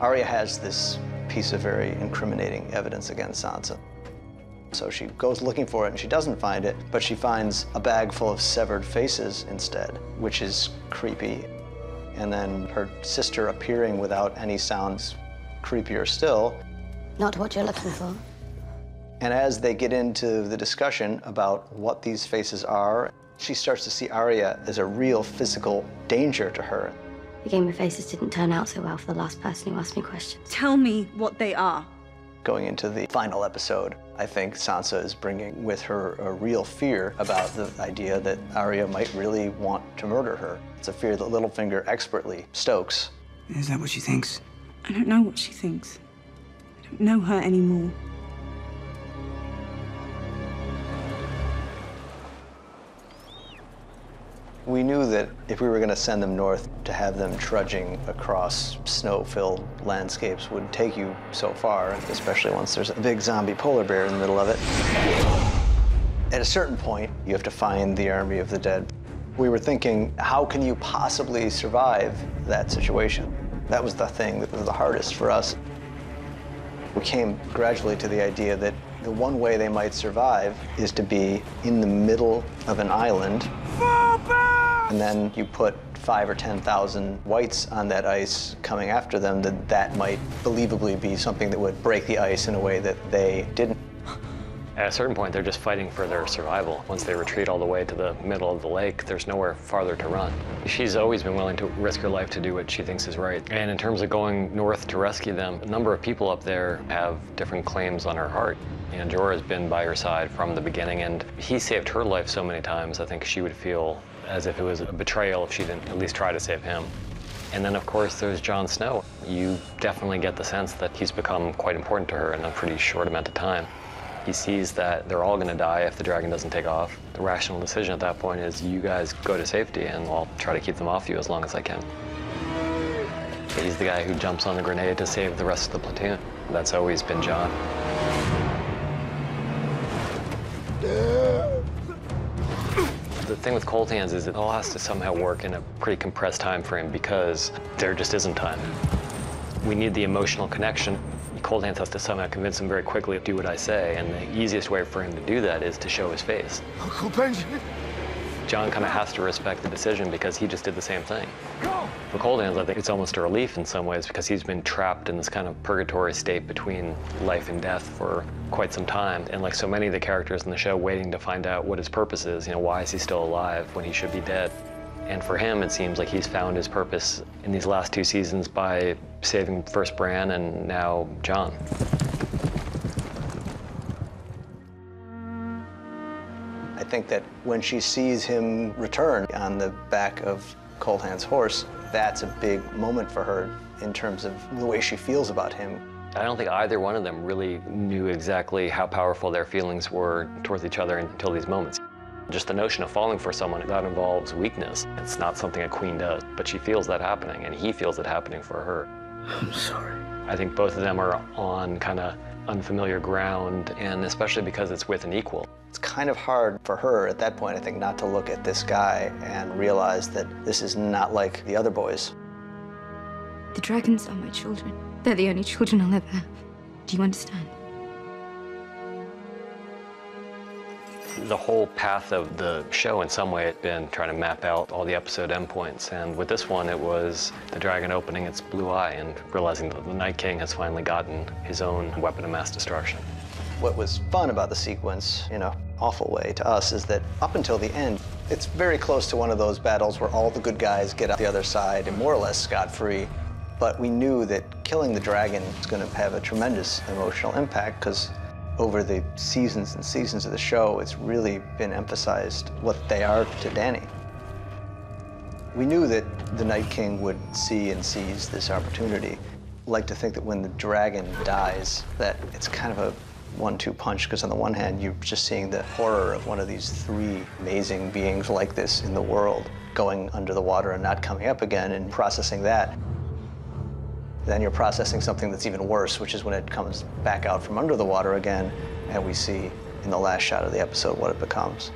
Arya has this piece of very incriminating evidence against Sansa. So she goes looking for it and she doesn't find it, but she finds a bag full of severed faces instead, which is creepy. And then her sister appearing without any sounds, creepier still. Not what you're looking for. And as they get into the discussion about what these faces are, she starts to see Arya as a real physical danger to her. The game of faces didn't turn out so well for the last person who asked me questions. Tell me what they are. Going into the final episode, I think Sansa is bringing with her a real fear about the idea that Arya might really want to murder her. It's a fear that Littlefinger expertly stokes. Is that what she thinks? I don't know what she thinks. I don't know her anymore. We knew that if we were going to send them north, to have them trudging across snow-filled landscapes would take you so far, especially once there's a big zombie polar bear in the middle of it. At a certain point, you have to find the army of the dead. We were thinking, how can you possibly survive that situation? That was the thing that was the hardest for us. We came gradually to the idea that the one way they might survive is to be in the middle of an island. And then you put 5,000 or 10,000 whites on that ice coming after them, that might believably be something that would break the ice in a way that they didn't. At a certain point, they're just fighting for their survival. Once they retreat all the way to the middle of the lake, there's nowhere farther to run. She's always been willing to risk her life to do what she thinks is right. And in terms of going north to rescue them, a number of people up there have different claims on her heart. You know, Jorah's been by her side from the beginning, and he saved her life so many times, I think she would feel as if it was a betrayal if she didn't at least try to save him. And then, of course, there's Jon Snow. You definitely get the sense that he's become quite important to her in a pretty short amount of time. He sees that they're all going to die if the dragon doesn't take off. The rational decision at that point is you guys go to safety, and I'll try to keep them off you as long as I can. He's the guy who jumps on the grenade to save the rest of the platoon. That's always been Jon. The thing with Cold Hands is it all has to somehow work in a pretty compressed time frame because there just isn't time. We need the emotional connection. Cold Hands has to somehow convince him very quickly to do what I say, and the easiest way for him to do that is to show his face. Uncle Benji! Jon kind of has to respect the decision because he just did the same thing. For Cold Hands, I think it's almost a relief in some ways because he's been trapped in this kind of purgatory state between life and death for quite some time. And like so many of the characters in the show, waiting to find out what his purpose is. You know, why is he still alive when he should be dead? And for him, it seems like he's found his purpose in these last 2 seasons by saving first Bran and now Jon. I think that when she sees him return on the back of Cold Hand's horse, that's a big moment for her in terms of the way she feels about him. I don't think either one of them really knew exactly how powerful their feelings were towards each other until these moments. Just the notion of falling for someone, that involves weakness. It's not something a queen does, but she feels that happening, and he feels it happening for her. I'm sorry. I think both of them are on kind of unfamiliar ground, and especially because it's with an equal. It's kind of hard for her at that point, I think, not to look at this guy and realize that this is not like the other boys. The dragons are my children. They're the only children I'll ever have. Do you understand? The whole path of the show, in some way, had been trying to map out all the episode endpoints. And with this one, it was the dragon opening its blue eye and realizing that the Night King has finally gotten his own weapon of mass destruction. What was fun about the sequence, in an awful way to us, is that up until the end, it's very close to one of those battles where all the good guys get out the other side and more or less scot-free. But we knew that killing the dragon was going to have a tremendous emotional impact because over the seasons and seasons of the show, it's really been emphasized what they are to Dany. We knew that the Night King would see and seize this opportunity. I like to think that when the dragon dies, that it's kind of a 1-2 punch, because on the one hand, you're just seeing the horror of one of these 3 amazing beings like this in the world going under the water and not coming up again and processing that. Then you're processing something that's even worse, which is when it comes back out from under the water again, and we see in the last shot of the episode what it becomes.